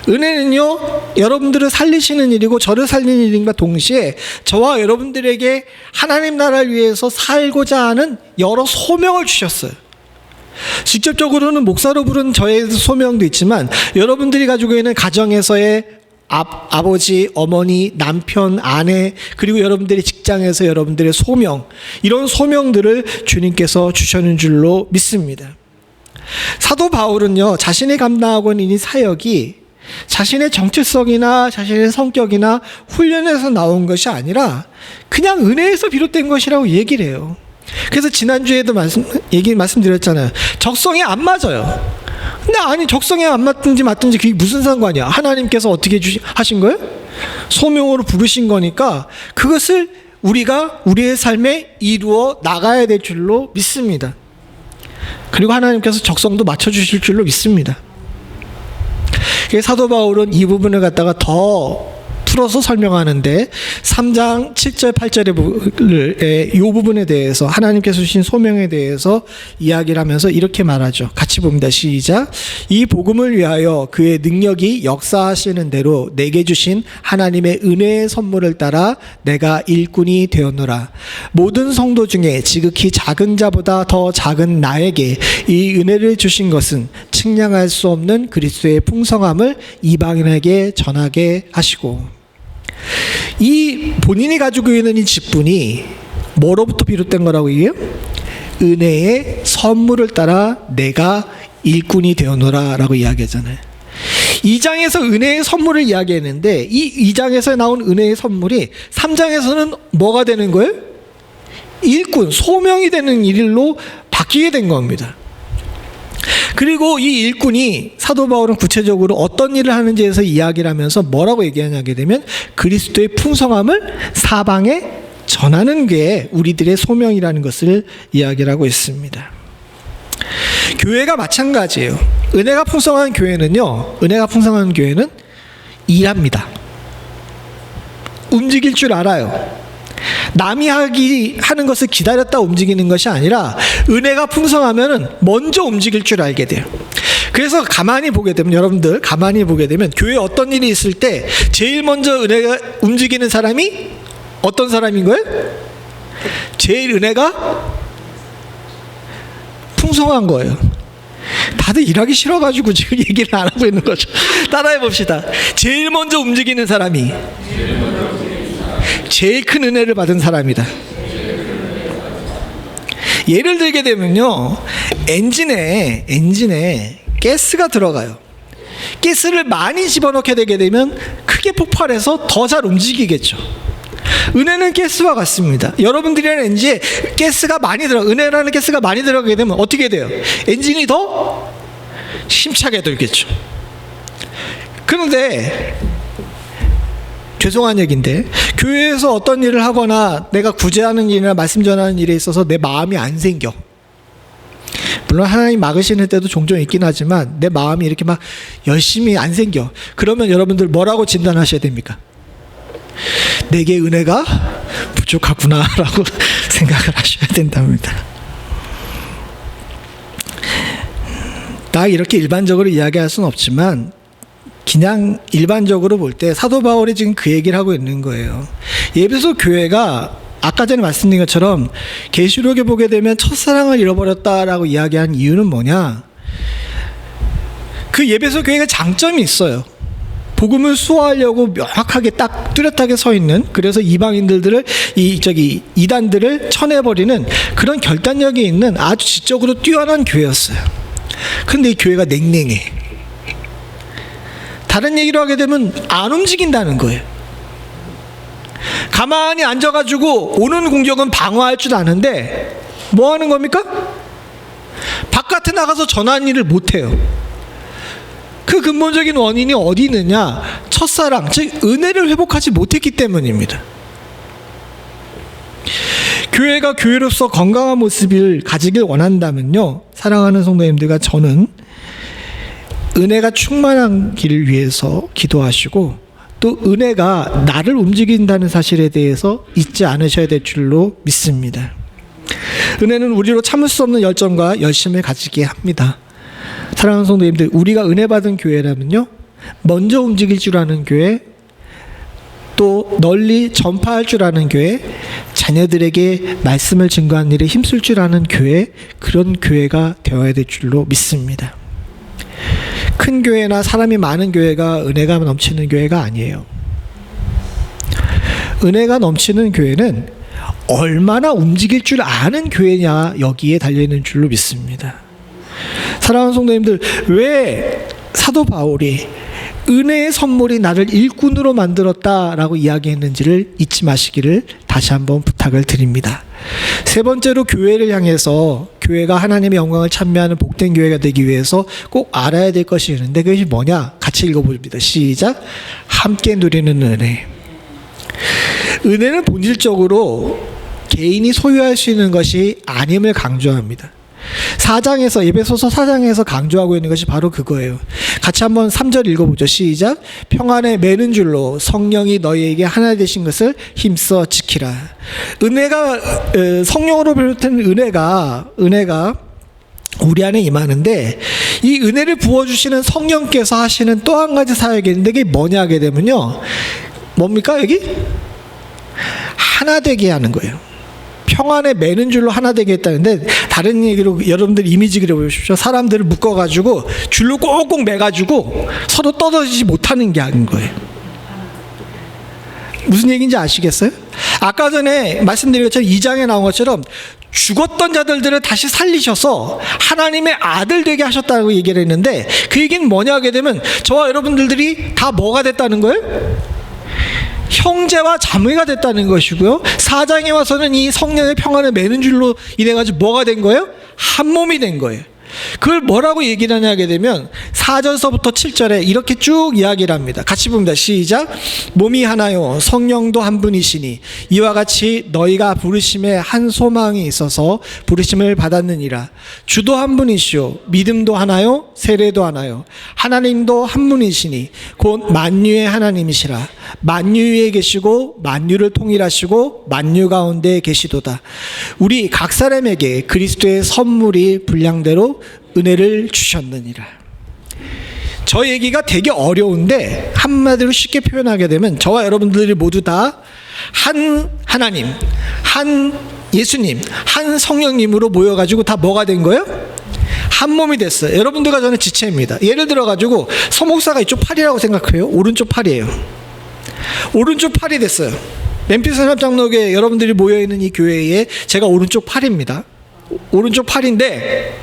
은혜는요, 여러분들을 살리시는 일이고 저를 살리는 일인과 동시에 저와 여러분들에게 하나님 나라를 위해서 살고자 하는 여러 소명을 주셨어요. 직접적으로는 목사로 부른 저의 소명도 있지만, 여러분들이 가지고 있는 가정에서의 아버지, 어머니, 남편, 아내, 그리고 여러분들의 직장에서 여러분들의 소명, 이런 소명들을 주님께서 주시는 줄로 믿습니다. 사도 바울은요, 자신이 감당하고 있는 이 사역이 자신의 정체성이나 자신의 성격이나 훈련에서 나온 것이 아니라 그냥 은혜에서 비롯된 것이라고 얘기를 해요. 그래서 지난주에도 말씀드렸잖아요. 적성이 안 맞아요. 근데 아니, 적성에 안 맞든지 그게 무슨 상관이야? 하나님께서 어떻게 하신 거예요? 소명으로 부르신 거니까 그것을 우리가 우리의 삶에 이루어 나가야 될 줄로 믿습니다. 그리고 하나님께서 적성도 맞춰주실 줄로 믿습니다. 사도 바울은 이 부분을 갖다가 더 풀어서 설명하는데 3장 7절 8절의 이 부분에 대해서, 하나님께서 주신 소명에 대해서 이야기를 하면서 이렇게 말하죠. 같이 봅니다. 시작. 이 복음을 위하여 그의 능력이 역사하시는 대로 내게 주신 하나님의 은혜의 선물을 따라 내가 일꾼이 되었노라. 모든 성도 중에 지극히 작은 자보다 더 작은 나에게 이 은혜를 주신 것은 측량할 수 없는 그리스도의 풍성함을 이방인에게 전하게 하시고, 이 본인이 가지고 있는 이 직분이 뭐로부터 비롯된 거라고 얘기해요? 은혜의 선물을 따라 내가 일꾼이 되어노라 라고 이야기하잖아요. 2장에서 은혜의 선물을 이야기했는데, 이 2장에서 나온 은혜의 선물이 3장에서는 뭐가 되는 거예요? 일꾼, 소명이 되는 일로 바뀌게 된 겁니다. 그리고 이 일꾼이 사도 바울은 구체적으로 어떤 일을 하는지에서 이야기를 하면서 뭐라고 얘기하냐게 되면 그리스도의 풍성함을 사방에 전하는 게 우리들의 소명이라는 것을 이야기를 하고 있습니다. 교회가 마찬가지예요. 은혜가 풍성한 교회는 일합니다. 움직일 줄 알아요. 남이 하는 것을 기다렸다 움직이는 것이 아니라 은혜가 풍성하면은 먼저 움직일 줄 알게 돼요. 그래서 여러분들 가만히 보게 되면 교회에 어떤 일이 있을 때 제일 먼저 은혜가 움직이는 사람이 어떤 사람인 거예요? 제일 은혜가 풍성한 거예요. 다들 일하기 싫어가지고 지금 얘기를 안 하고 있는 거죠. 따라해 봅시다. 제일 먼저 움직이는 사람이 제일 큰 은혜를 받은 사람이다. 예를 들게 되면요, 엔진에 가스가 들어가요. 가스를 많이 집어넣게 되게 되면 크게 폭발해서 더 잘 움직이겠죠. 은혜는 가스와 같습니다. 여러분들이라는 엔진에 은혜라는 가스가 많이 들어가게 되면 어떻게 돼요? 엔진이 더 힘차게 돌겠죠. 그런데 죄송한 얘기인데 교회에서 어떤 일을 하거나 내가 구제하는 일이나 말씀 전하는 일에 있어서 내 마음이 안 생겨. 물론 하나님 막으시는 때도 종종 있긴 하지만 내 마음이 이렇게 막 열심히 안 생겨. 그러면 여러분들 뭐라고 진단하셔야 됩니까? 내게 은혜가 부족하구나라고 생각을 하셔야 된답니다. 나 이렇게 일반적으로 이야기할 수는 없지만 그냥 일반적으로 볼 때 사도 바울이 지금 그 얘기를 하고 있는 거예요. 에베소 교회가 아까 전에 말씀드린 것처럼 계시록에 보게 되면 첫사랑을 잃어버렸다라고 이야기한 이유는 뭐냐? 그 에베소 교회가 장점이 있어요. 복음을 수호하려고 명확하게 딱 뚜렷하게 서 있는, 그래서 이방인들을 이단들을 쳐내버리는 그런 결단력이 있는 아주 지적으로 뛰어난 교회였어요. 그런데 이 교회가 냉랭해. 다른 얘기로 하게 되면 안 움직인다는 거예요. 가만히 앉아가지고 오는 공격은 방어할 줄 아는데 뭐 하는 겁니까? 바깥에 나가서 전하는 일을 못해요. 그 근본적인 원인이 어디 있느냐? 첫사랑, 즉 은혜를 회복하지 못했기 때문입니다. 교회가 교회로서 건강한 모습을 가지길 원한다면요, 사랑하는 성도님들과 저는 은혜가 충만하기를 위해서 기도하시고 또 은혜가 나를 움직인다는 사실에 대해서 잊지 않으셔야 될 줄로 믿습니다. 은혜는 우리로 참을 수 없는 열정과 열심을 가지게 합니다. 사랑하는 성도님들, 우리가 은혜 받은 교회라면요, 먼저 움직일 줄 아는 교회, 또 널리 전파할 줄 아는 교회, 자녀들에게 말씀을 증거하는 일에 힘쓸 줄 아는 교회, 그런 교회가 되어야 될 줄로 믿습니다. 큰 교회나 사람이 많은 교회가 은혜가 넘치는 교회가 아니에요. 은혜가 넘치는 교회는 얼마나 움직일 줄 아는 교회냐, 여기에 달려있는 줄로 믿습니다. 사랑하는 성도님들, 왜 사도 바울이 은혜의 선물이 나를 일꾼으로 만들었다라고 이야기했는지를 잊지 마시기를 다시 한번 부탁을 드립니다. 세 번째로 교회를 향해서, 교회가 하나님의 영광을 찬미하는 복된 교회가 되기 위해서 꼭 알아야 될 것이 있는데 그것이 뭐냐? 같이 읽어봅니다. 시작. 함께 누리는 은혜. 은혜는 본질적으로 개인이 소유할 수 있는 것이 아님을 강조합니다. 에베소서 4장에서 강조하고 있는 것이 바로 그거예요. 같이 한번 3절 읽어보죠. 시작. 평안에 매는 줄로 성령이 너희에게 하나 되신 것을 힘써 지키라. 은혜가, 성령으로 비롯된 은혜가 우리 안에 임하는데, 이 은혜를 부어주시는 성령께서 하시는 또 한 가지 사역이 있는데 그게 뭐냐 하게 되면요, 뭡니까? 여기 하나 되게 하는 거예요. 평안에 매는 줄로 하나 되게 했다는데, 다른 얘기로 여러분들 이미지 그려보십시오. 사람들을 묶어가지고 줄로 꼭꼭 매가지고 서로 떨어지지 못하는 게 아닌 거예요. 무슨 얘기인지 아시겠어요? 아까 전에 말씀드린 것처럼 2장에 나온 것처럼 죽었던 자들을 다시 살리셔서 하나님의 아들 되게 하셨다고 얘기를 했는데, 그 얘기는 뭐냐 하게 되면 저와 여러분들이 다 뭐가 됐다는 거예요? 형제와 자매가 됐다는 것이고요. 4장에 와서는 이 성령의 평안을 매는 줄로 인해가지고 뭐가 된 거예요? 한 몸이 된 거예요. 그걸 뭐라고 얘기를 하냐 하게 되면 4절서부터 7절에 이렇게 쭉 이야기를 합니다. 같이 봅니다. 시작. 몸이 하나요 성령도 한 분이시니 이와 같이 너희가 부르심에 한 소망이 있어서 부르심을 받았느니라. 주도 한 분이시요 믿음도 하나요 세례도 하나요 하나님도 한 분이시니 곧 만유의 하나님이시라. 만유 위에 계시고 만유를 통일하시고 만유 가운데 계시도다. 우리 각 사람에게 그리스도의 선물이 분량대로 은혜를 주셨느니라. 저 얘기가 되게 어려운데 한마디로 쉽게 표현하게 되면 저와 여러분들이 모두 다 한 하나님, 한 예수님, 한 성령님으로 모여가지고 다 뭐가 된 거예요? 한 몸이 됐어요. 여러분들과 저는 지체입니다. 예를 들어가지고 서목사가 이쪽 팔이라고 생각해요. 오른쪽 팔이에요. 오른쪽 팔이 됐어요. 멤피스 산업장로교회 여러분들이 모여있는 이 교회에 제가 오른쪽 팔입니다. 오른쪽 팔인데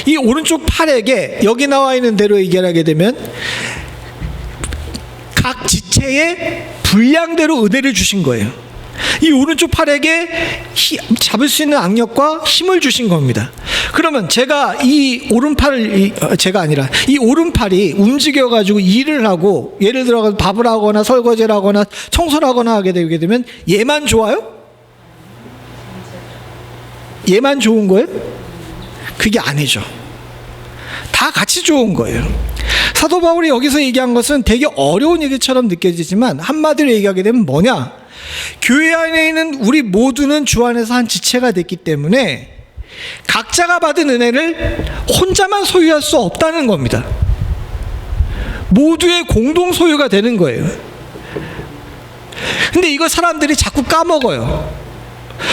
이 오른쪽 팔에게 여기 나와 있는 대로 얘기하게 되면 각 지체에 분량대로 은혜를 주신 거예요. 이 오른쪽 팔에게 잡을 수 있는 악력과 힘을 주신 겁니다. 그러면 제가 이 오른팔을 제가 아니라 이 오른팔이 움직여가지고 일을 하고 예를 들어 밥을 하거나 설거지를 하거나 청소를 하거나 하게 되게 되면 얘만 좋아요? 얘만 좋은 거예요? 그게 아니죠. 다 같이 좋은 거예요. 사도 바울이 여기서 얘기한 것은 되게 어려운 얘기처럼 느껴지지만 한마디로 얘기하게 되면 뭐냐? 교회 안에 있는 우리 모두는 주 안에서 한 지체가 됐기 때문에 각자가 받은 은혜를 혼자만 소유할 수 없다는 겁니다. 모두의 공동 소유가 되는 거예요. 근데 이거 사람들이 자꾸 까먹어요.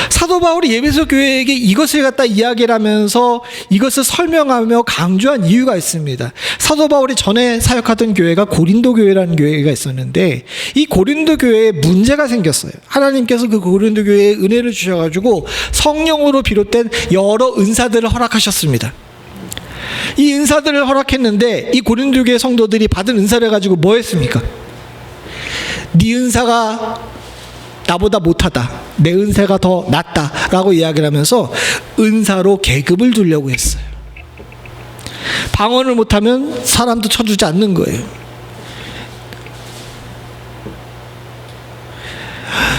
사도 바울이 에베소 교회에게 이것을 갖다 이야기를 하면서 이것을 설명하며 강조한 이유가 있습니다. 사도 바울이 전에 사역하던 교회가 고린도 교회라는 교회가 있었는데 이 고린도 교회에 문제가 생겼어요. 하나님께서 그 고린도 교회에 은혜를 주셔가지고 성령으로 비롯된 여러 은사들을 허락하셨습니다. 이 은사들을 허락했는데 이 고린도 교회 성도들이 받은 은사를 가지고 뭐 했습니까? 네 은사가 나보다 못하다, 내 은사가 더 낫다 라고 이야기를 하면서 은사로 계급을 두려고 했어요. 방언을 못하면 사람도 쳐주지 않는 거예요.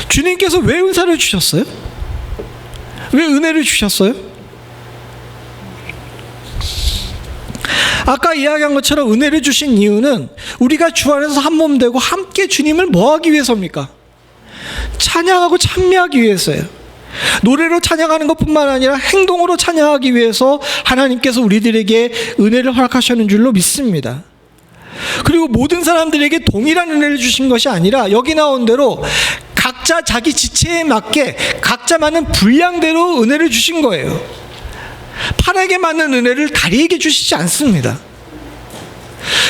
주님께서 왜 은사를 주셨어요? 왜 은혜를 주셨어요? 아까 이야기한 것처럼 은혜를 주신 이유는 우리가 주 안에서 한 몸 되고 함께 주님을 뭐 하기 위해서입니까? 찬양하고 찬미하기 위해서예요. 노래로 찬양하는 것뿐만 아니라 행동으로 찬양하기 위해서 하나님께서 우리들에게 은혜를 허락하시는 줄로 믿습니다. 그리고 모든 사람들에게 동일한 은혜를 주신 것이 아니라 여기 나온 대로 각자 자기 지체에 맞게 각자 맞는 분량대로 은혜를 주신 거예요. 팔에게 맞는 은혜를 다리에게 주시지 않습니다.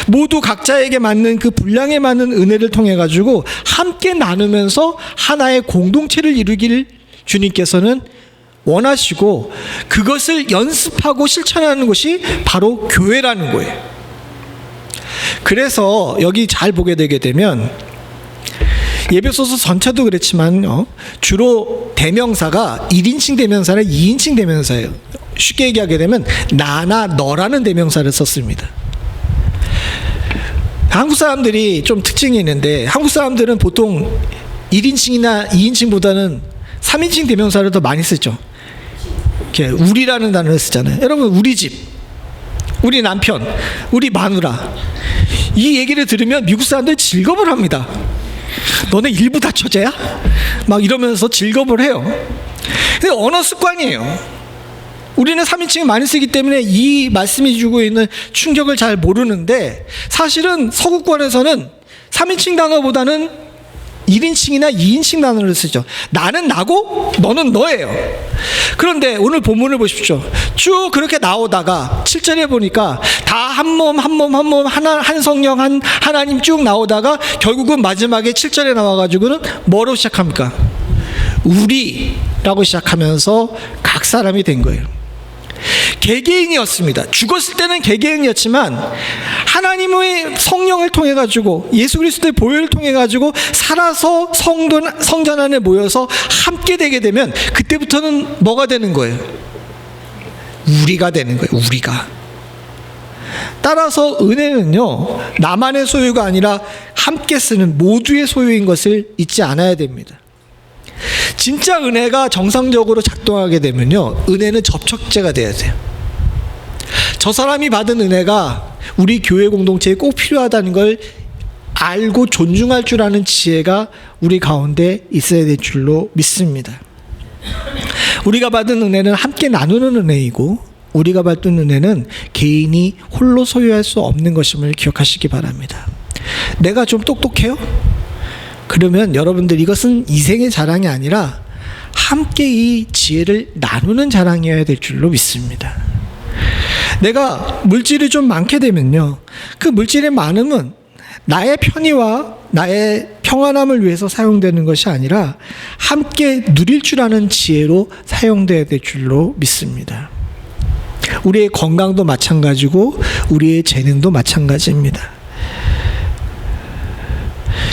모두 각자에게 맞는 그 분량에 맞는 은혜를 통해 가지고 함께 나누면서 하나의 공동체를 이루기를 주님께서는 원하시고 그것을 연습하고 실천하는 것이 바로 교회라는 거예요. 그래서 여기 잘 보게 되게 되면 에베소서 전체도 그렇지만 주로 대명사가 1인칭 대명사나 2인칭 대명사예요. 쉽게 얘기하게 되면 나나 너라는 대명사를 썼습니다. 한국 사람들이 좀 특징이 있는데 한국 사람들은 보통 1인칭이나 2인칭보다는 3인칭 대명사를 더 많이 쓰죠. 이렇게 우리라는 단어를 쓰잖아요. 여러분 우리 집, 우리 남편, 우리 마누라 이 얘기를 들으면 미국 사람들 즐겁을 합니다. 너네 일부 다처제야? 막 이러면서 즐겁을 해요. 근데 언어 습관이에요. 우리는 3인칭을 많이 쓰기 때문에 이 말씀이 주고 있는 충격을 잘 모르는데 사실은 서구권에서는 3인칭 단어보다는 1인칭이나 2인칭 단어를 쓰죠. 나는 나고 너는 너예요. 그런데 오늘 본문을 보십시오. 쭉 그렇게 나오다가 7절에 보니까 다 한 몸 한 성령 한 하나님 쭉 나오다가 결국은 마지막에 7절에 나와가지고는 뭐로 시작합니까? 우리라고 시작하면서 각 사람이 된 거예요. 개개인이었습니다. 죽었을 때는 개개인이었지만 하나님의 성령을 통해 가지고 예수 그리스도의 보혈을 통해 가지고 살아서 성전 안에 모여서 함께 되게 되면 그때부터는 뭐가 되는 거예요? 우리가 되는 거예요. 우리가. 따라서 은혜는요, 나만의 소유가 아니라 함께 쓰는 모두의 소유인 것을 잊지 않아야 됩니다. 진짜 은혜가 정상적으로 작동하게 되면요, 은혜는 접촉제가 돼야 돼요. 저 사람이 받은 은혜가 우리 교회 공동체에 꼭 필요하다는 걸 알고 존중할 줄 아는 지혜가 우리 가운데 있어야 될 줄로 믿습니다. 우리가 받은 은혜는 함께 나누는 은혜이고, 우리가 받은 은혜는 개인이 홀로 소유할 수 없는 것임을 기억하시기 바랍니다. 내가 좀 똑똑해요? 그러면 여러분들, 이것은 이생의 자랑이 아니라 함께 이 지혜를 나누는 자랑이어야 될 줄로 믿습니다. 내가 물질이 좀 많게 되면요, 그 물질의 많음은 나의 편의와 나의 평안함을 위해서 사용되는 것이 아니라 함께 누릴 줄 아는 지혜로 사용되어야 될 줄로 믿습니다. 우리의 건강도 마찬가지고 우리의 재능도 마찬가지입니다.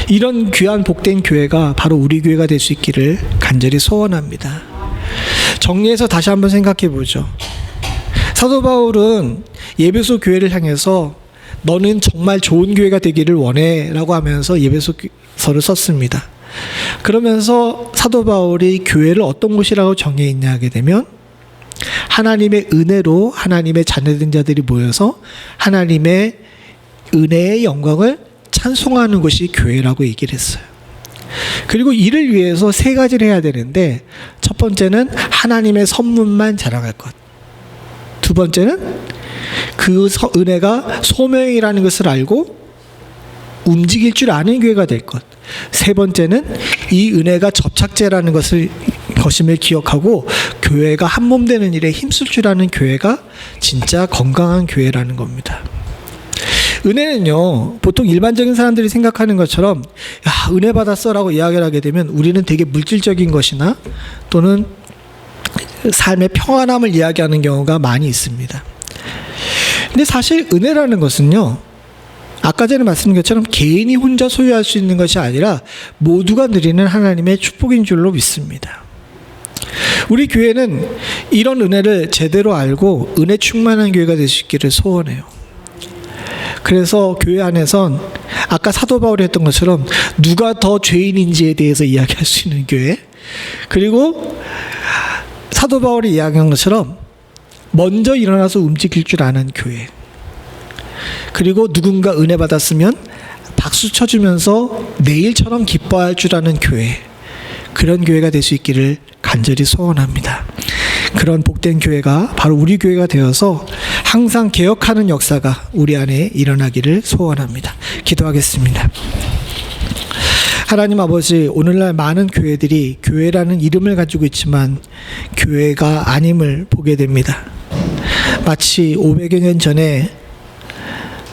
이런 귀한 복된 교회가 바로 우리 교회가 될 수 있기를 간절히 소원합니다. 정리해서 다시 한번 생각해 보죠. 사도 바울은 예배소 교회를 향해서 너는 정말 좋은 교회가 되기를 원해 라고 하면서 예배소서를 썼습니다. 그러면서 사도 바울이 교회를 어떤 곳이라고 정의했냐 하게 되면, 하나님의 은혜로 하나님의 자녀된 자들이 모여서 하나님의 은혜의 영광을 찬송하는 것이 교회라고 얘기를 했어요. 그리고 이를 위해서 세 가지를 해야 되는데, 첫 번째는 하나님의 선문만 자랑할 것, 두 번째는 그 은혜가 소명이라는 것을 알고 움직일 줄 아는 교회가 될 것, 세 번째는 이 은혜가 접착제라는 것임을 기억하고 교회가 한몸 되는 일에 힘쓸 줄 아는 교회가 진짜 건강한 교회라는 겁니다. 은혜는요, 보통 일반적인 사람들이 생각하는 것처럼 야, 은혜 받았어 라고 이야기를 하게 되면 우리는 되게 물질적인 것이나 또는 삶의 평안함을 이야기하는 경우가 많이 있습니다. 근데 사실 은혜라는 것은요, 아까 전에 말씀드린 것처럼 개인이 혼자 소유할 수 있는 것이 아니라 모두가 누리는 하나님의 축복인 줄로 믿습니다. 우리 교회는 이런 은혜를 제대로 알고 은혜 충만한 교회가 될 수 있기를 소원해요. 그래서 교회 안에선 아까 사도 바울이 했던 것처럼 누가 더 죄인인지에 대해서 이야기할 수 있는 교회, 그리고 사도 바울이 이야기한 것처럼 먼저 일어나서 움직일 줄 아는 교회, 그리고 누군가 은혜 받았으면 박수 쳐주면서 내일처럼 기뻐할 줄 아는 교회, 그런 교회가 될 수 있기를 간절히 소원합니다. 그런 복된 교회가 바로 우리 교회가 되어서 항상 개혁하는 역사가 우리 안에 일어나기를 소원합니다. 기도하겠습니다. 하나님 아버지, 오늘날 많은 교회들이 교회라는 이름을 가지고 있지만 교회가 아님을 보게 됩니다. 마치 500여 년 전에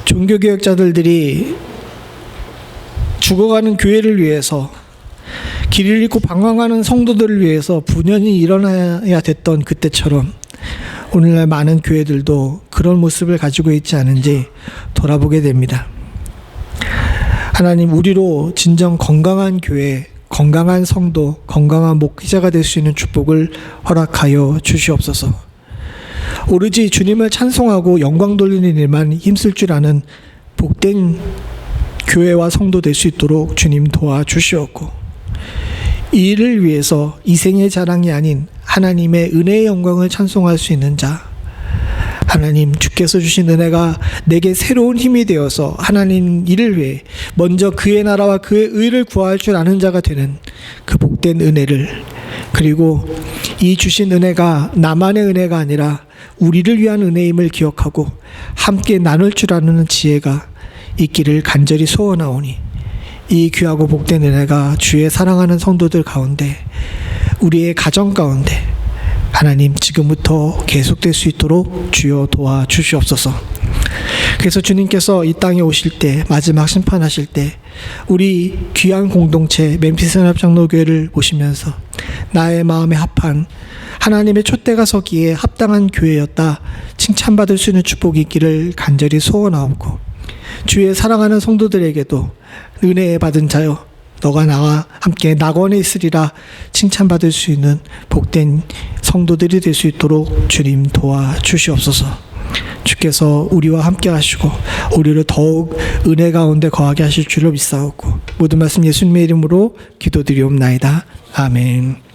종교개혁자들이 죽어가는 교회를 위해서, 길을 잃고 방황하는 성도들을 위해서 분연히 일어나야 됐던 그때처럼 오늘날 많은 교회들도 그런 모습을 가지고 있지 않은지 돌아보게 됩니다. 하나님, 우리로 진정 건강한 교회, 건강한 성도, 건강한 목회자가 될 수 있는 축복을 허락하여 주시옵소서. 오로지 주님을 찬송하고 영광 돌리는 일만 힘쓸 줄 아는 복된 교회와 성도 될 수 있도록 주님 도와주시옵고, 이 일을 위해서 이생의 자랑이 아닌 하나님의 은혜의 영광을 찬송할 수 있는 자, 하나님 주께서 주신 은혜가 내게 새로운 힘이 되어서 하나님 일을 위해 먼저 그의 나라와 그의 의를 구할 줄 아는 자가 되는 그 복된 은혜를, 그리고 이 주신 은혜가 나만의 은혜가 아니라 우리를 위한 은혜임을 기억하고 함께 나눌 줄 아는 지혜가 있기를 간절히 소원하오니, 이 귀하고 복된 은혜가 주의 사랑하는 성도들 가운데, 우리의 가정 가운데 하나님 지금부터 계속될 수 있도록 주여 도와주시옵소서. 그래서 주님께서 이 땅에 오실 때, 마지막 심판하실 때 우리 귀한 공동체 멤피스 연합장로교회를 보시면서 나의 마음에 합한 하나님의 촛대가 서기에 합당한 교회였다 칭찬받을 수 있는 축복이 있기를 간절히 소원하옵고, 주의 사랑하는 성도들에게도 은혜 받은 자여 너가 나와 함께 낙원에 있으리라 칭찬받을 수 있는 복된 성도들이 될 수 있도록 주님 도와주시옵소서. 주께서 우리와 함께 하시고 우리를 더욱 은혜 가운데 거하게 하실 줄로 믿사오고 모든 말씀 예수님의 이름으로 기도드리옵나이다. 아멘.